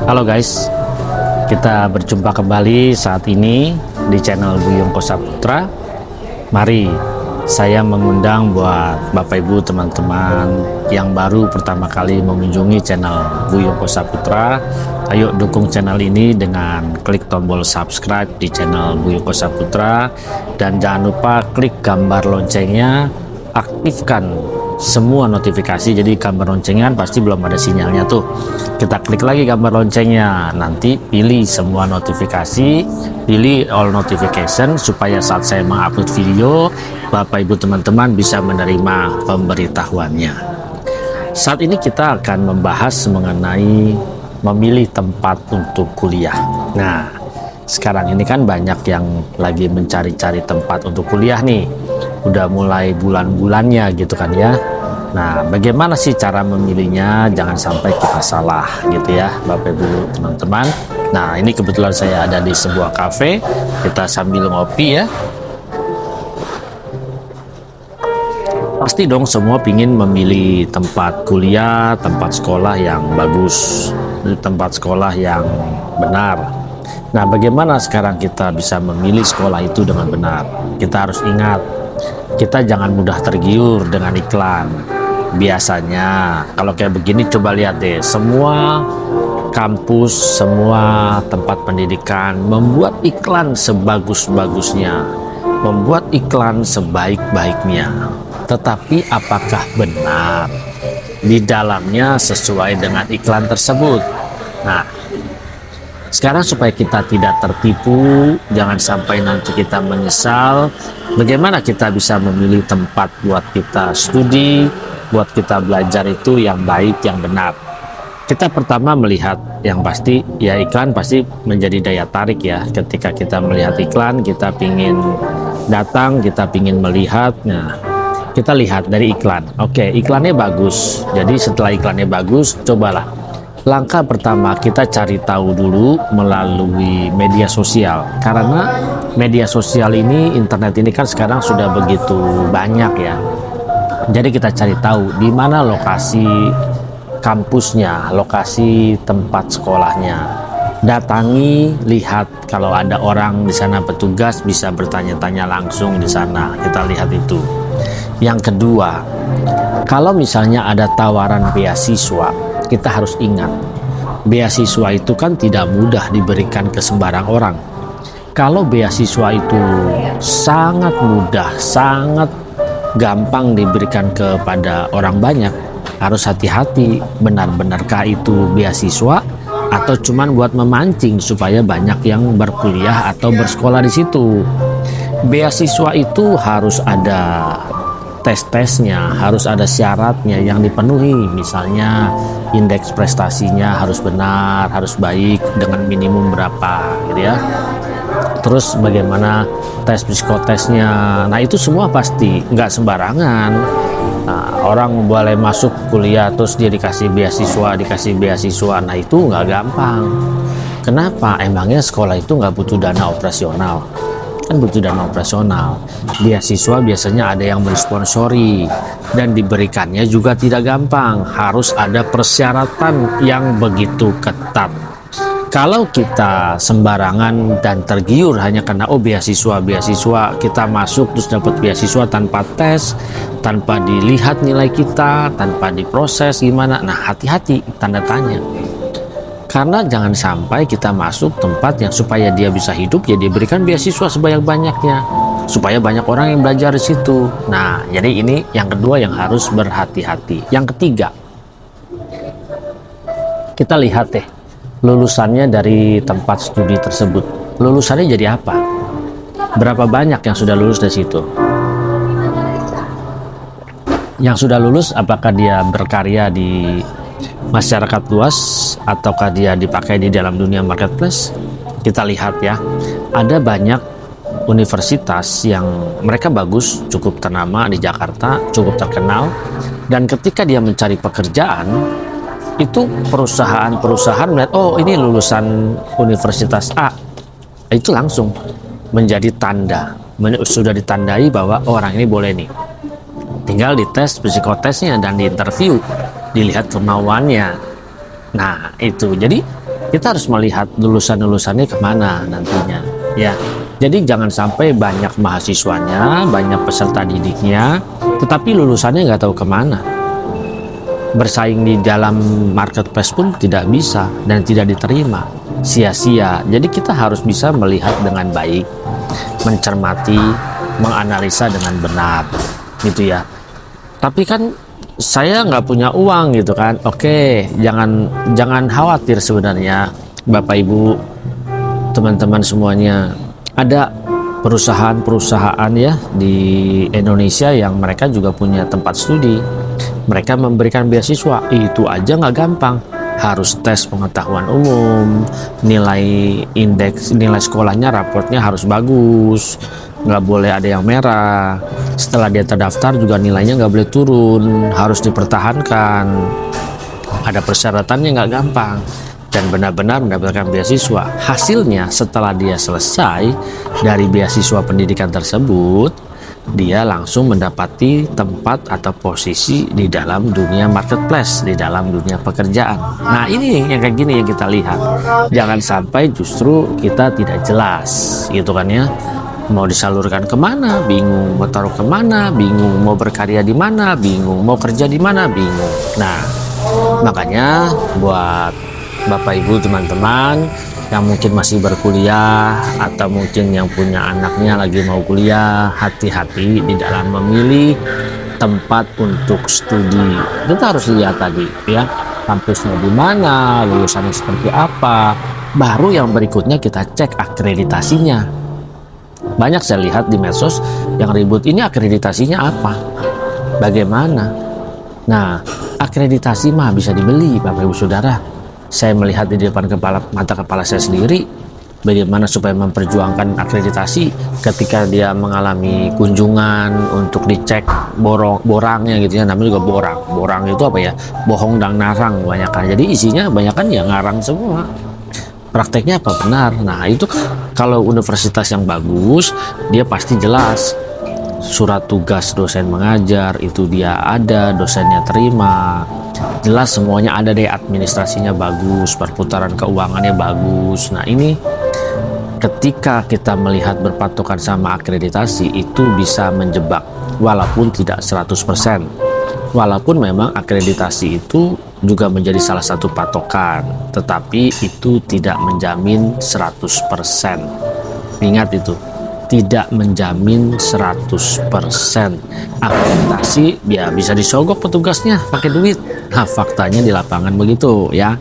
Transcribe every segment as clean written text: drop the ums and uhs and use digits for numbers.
Halo guys, kita berjumpa kembali saat ini di channel Buyung Kosa Putra. Mari saya mengundang buat Bapak Ibu teman-teman yang baru pertama kali mengunjungi channel Buyung Kosa Putra. Ayo dukung channel ini dengan klik tombol subscribe di channel Buyung Kosa Putra. Dan jangan lupa klik gambar loncengnya, aktifkan semua notifikasi. Jadi gambar loncengnya pasti belum ada sinyalnya tuh, kita klik lagi gambar loncengnya, nanti pilih semua notifikasi, pilih all notification supaya saat saya mengupload video Bapak Ibu teman-teman bisa menerima pemberitahuannya. Saat ini kita akan membahas mengenai memilih tempat untuk kuliah. Nah, sekarang ini kan banyak yang lagi mencari-cari tempat untuk kuliah nih, udah mulai bulan-bulannya gitu kan ya. Nah, bagaimana sih cara memilihnya? Jangan sampai kita salah gitu ya Bapak Ibu teman-teman. Nah, ini kebetulan saya ada di sebuah kafe, kita sambil ngopi ya. Pasti dong semua pingin memilih tempat kuliah, tempat sekolah yang bagus, tempat sekolah yang benar. Nah, bagaimana sekarang kita bisa memilih sekolah itu dengan benar? Kita harus ingat, kita jangan mudah tergiur dengan iklan. Biasanya kalau kayak begini, coba lihat deh, semua kampus, semua tempat pendidikan membuat iklan sebagus-bagusnya, membuat iklan sebaik-baiknya. Tetapi apakah benar di dalamnya sesuai dengan iklan tersebut? Nah, sekarang supaya kita tidak tertipu, jangan sampai nanti kita menyesal, bagaimana kita bisa memilih tempat buat kita studi, buat kita belajar itu yang baik, yang benar. Kita pertama melihat yang pasti, ya iklan pasti menjadi daya tarik ya. Ketika kita melihat iklan, kita pingin datang, kita pingin melihat. Nah, kita lihat dari iklan. Oke, iklannya bagus. Jadi setelah iklannya bagus, cobalah. Langkah pertama kita cari tahu dulu melalui media sosial, karena media sosial ini, internet ini kan sekarang sudah begitu banyak ya. Jadi kita cari tahu di mana lokasi kampusnya, lokasi tempat sekolahnya. Datangi, lihat kalau ada orang di sana, petugas, bisa bertanya-tanya langsung di sana. Kita lihat itu. Yang kedua, kalau misalnya ada tawaran beasiswa, kita harus ingat, beasiswa itu kan tidak mudah diberikan ke sembarang orang. Kalau beasiswa itu sangat mudah, sangat gampang diberikan kepada orang banyak, harus hati-hati, benar-benarkah itu beasiswa atau cuman buat memancing supaya banyak yang berkuliah atau bersekolah di situ. Beasiswa itu harus ada tes-tesnya, harus ada syaratnya yang dipenuhi. Misalnya indeks prestasinya harus benar, harus baik dengan minimum berapa gitu ya. Terus bagaimana tes psikotesnya. Nah, itu semua pasti nggak sembarangan. Nah, orang boleh masuk kuliah terus dia dikasih beasiswa. Nah, itu nggak gampang. Kenapa? Emangnya sekolah itu nggak butuh dana operasional? Kan butuh dana operasional. Beasiswa biasanya ada yang mensponsori, dan diberikannya juga tidak gampang, harus ada persyaratan yang begitu ketat. Kalau kita sembarangan dan tergiur hanya karena beasiswa, kita masuk terus dapat beasiswa tanpa tes, tanpa dilihat nilai kita, tanpa diproses gimana, nah hati-hati, tanda tanya. Karena jangan sampai kita masuk tempat yang supaya dia bisa hidup, ya diberikan beasiswa sebanyak-banyaknya, supaya banyak orang yang belajar di situ. Nah, jadi ini yang kedua yang harus berhati-hati. Yang ketiga, kita lihat deh lulusannya dari tempat studi tersebut. Lulusannya jadi apa? Berapa banyak yang sudah lulus dari situ? Yang sudah lulus, apakah dia berkarya di masyarakat luas ataukah dia dipakai di dalam dunia marketplace? Kita lihat ya, ada banyak universitas yang mereka bagus, cukup ternama di Jakarta, cukup terkenal, dan ketika dia mencari pekerjaan, itu perusahaan-perusahaan melihat, oh ini lulusan universitas A, itu langsung menjadi tanda, sudah ditandai bahwa orang ini boleh nih. Tinggal dites psikotesnya dan di interview, dilihat kemauannya. Nah itu, jadi kita harus melihat lulusan-lulusannya kemana nantinya, ya. Jadi jangan sampai banyak mahasiswanya, banyak peserta didiknya, tetapi lulusannya nggak tahu kemana. Bersaing di dalam marketplace pun tidak bisa dan tidak diterima, sia-sia. Jadi kita harus bisa melihat dengan baik, mencermati, menganalisa dengan benar, gitu ya. Tapi kan saya nggak punya uang gitu kan. Oke, jangan khawatir sebenarnya, Bapak Ibu, teman-teman semuanya. Ada perusahaan-perusahaan ya di Indonesia yang mereka juga punya tempat studi. Mereka memberikan beasiswa. Itu aja nggak gampang. Harus tes pengetahuan umum, nilai sekolahnya, raportnya harus bagus, nggak boleh ada yang merah. Setelah dia terdaftar juga nilainya nggak boleh turun, harus dipertahankan. Ada persyaratannya, nggak gampang, dan benar-benar mendapatkan beasiswa. Hasilnya setelah dia selesai dari beasiswa pendidikan tersebut, dia langsung mendapati tempat atau posisi di dalam dunia marketplace, di dalam dunia pekerjaan. Nah, ini yang kayak gini yang kita lihat. Jangan sampai justru kita tidak jelas, gitu kan ya. Mau disalurkan kemana, bingung. Mau taruh kemana, bingung. Mau berkarya di mana, bingung. Mau kerja di mana, bingung. Nah, makanya buat Bapak Ibu, teman-teman yang mungkin masih berkuliah atau mungkin yang punya anaknya lagi mau kuliah, hati-hati di dalam memilih tempat untuk studi. Kita harus lihat tadi ya, kampusnya di mana, lulusannya seperti apa. Baru yang berikutnya kita cek akreditasinya. Banyak saya lihat di medsos yang ribut, ini akreditasinya apa, bagaimana. Nah, akreditasi mah bisa dibeli, Bapak Ibu Saudara. Saya melihat di depan mata kepala saya sendiri bagaimana supaya memperjuangkan akreditasi ketika dia mengalami kunjungan untuk dicek borangnya gitu ya. Namanya juga borang itu apa ya, bohong dan narang kebanyakan. Jadi isinya kebanyakan ya ngarang semua, prakteknya apa benar. Nah, itu kalau universitas yang bagus, dia pasti jelas surat tugas dosen mengajar itu dia ada, dosennya terima, jelas semuanya ada deh, administrasinya bagus, perputaran keuangannya bagus. Nah, ini ketika kita melihat berpatokan sama akreditasi itu bisa menjebak, walaupun tidak 100%. Walaupun memang akreditasi itu juga menjadi salah satu patokan, tetapi itu tidak menjamin 100%. Ingat itu, tidak menjamin 100%. Akreditasi ya bisa disogok petugasnya pakai duit. Nah, faktanya di lapangan begitu ya.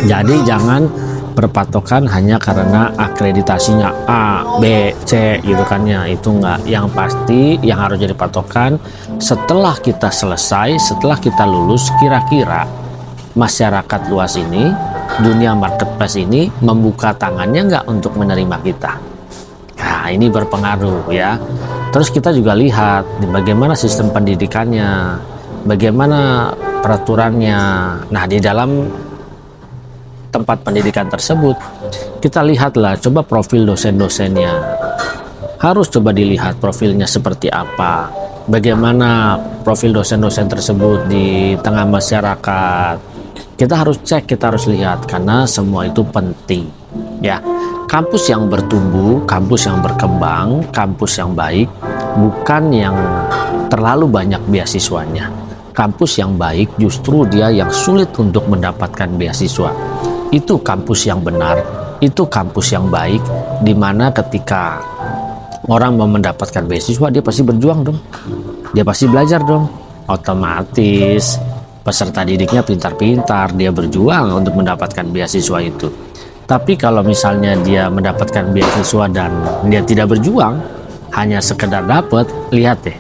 Jadi jangan berpatokan hanya karena akreditasinya A, B, C gitu kan ya. Itu enggak. Yang pasti yang harus jadi patokan, setelah kita selesai, setelah kita lulus, kira-kira masyarakat luas ini, dunia marketplace ini membuka tangannya enggak untuk menerima kita. Nah, ini berpengaruh ya. Terus kita juga lihat bagaimana sistem pendidikannya, bagaimana peraturannya. Nah, di dalam tempat pendidikan tersebut kita lihatlah, coba profil dosen-dosennya, harus coba dilihat profilnya seperti apa, bagaimana profil dosen-dosen tersebut di tengah masyarakat. Kita harus cek, kita harus lihat, karena semua itu penting ya. Kampus yang bertumbuh, kampus yang berkembang, kampus yang baik bukan yang terlalu banyak beasiswanya. Kampus yang baik justru dia yang sulit untuk mendapatkan beasiswa. Itu kampus yang benar, itu kampus yang baik, di mana ketika orang mau mendapatkan beasiswa dia pasti berjuang dong, dia pasti belajar dong, otomatis peserta didiknya pintar-pintar, dia berjuang untuk mendapatkan beasiswa itu. Tapi kalau misalnya dia mendapatkan beasiswa dan dia tidak berjuang, hanya sekedar dapat, lihat deh,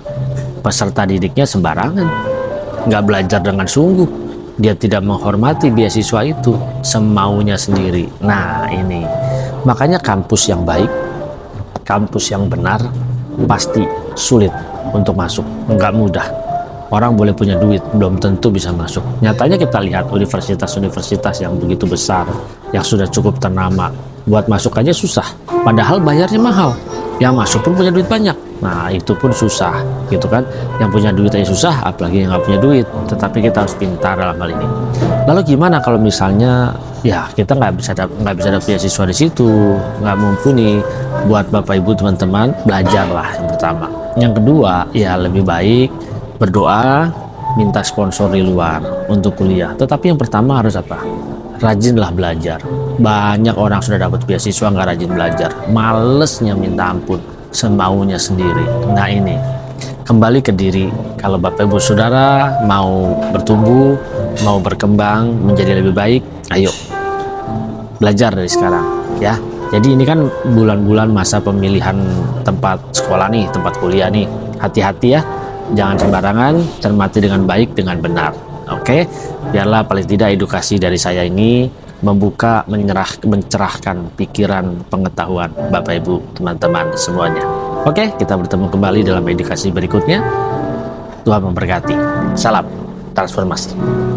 peserta didiknya sembarangan, nggak belajar dengan sungguh, dia tidak menghormati beasiswa itu, semaunya sendiri. Nah, ini makanya kampus yang baik, kampus yang benar pasti sulit untuk masuk, nggak mudah. Orang boleh punya duit, belum tentu bisa masuk. Nyatanya kita lihat universitas-universitas yang begitu besar, yang sudah cukup ternama, buat masuk aja susah, padahal bayarnya mahal. Yang masuk pun punya duit banyak. Nah itu pun susah gitu kan, yang punya duit aja susah apalagi yang nggak punya duit. Tetapi kita harus pintar dalam hal ini. Lalu gimana kalau misalnya ya kita nggak bisa dapet beasiswa di situ, nggak mumpuni? Buat bapak ibu teman-teman, belajarlah yang pertama. Yang kedua ya lebih baik berdoa, minta sponsor di luar untuk kuliah. Tetapi yang pertama harus apa? Rajinlah belajar. Banyak orang sudah dapat beasiswa nggak rajin belajar, malesnya minta ampun, semaunya sendiri. Nah ini kembali ke diri. Kalau bapak ibu saudara mau bertumbuh, mau berkembang menjadi lebih baik, ayo belajar dari sekarang ya. Jadi ini kan bulan-bulan masa pemilihan tempat sekolah nih, tempat kuliah nih. Hati-hati ya, jangan sembarangan, cermati dengan baik, dengan benar. Oke, biarlah paling tidak edukasi dari saya ini membuka, mencerahkan pikiran, pengetahuan Bapak Ibu, teman-teman semuanya. Oke, kita bertemu kembali dalam edukasi berikutnya. Tuhan memberkati. Salam transformasi.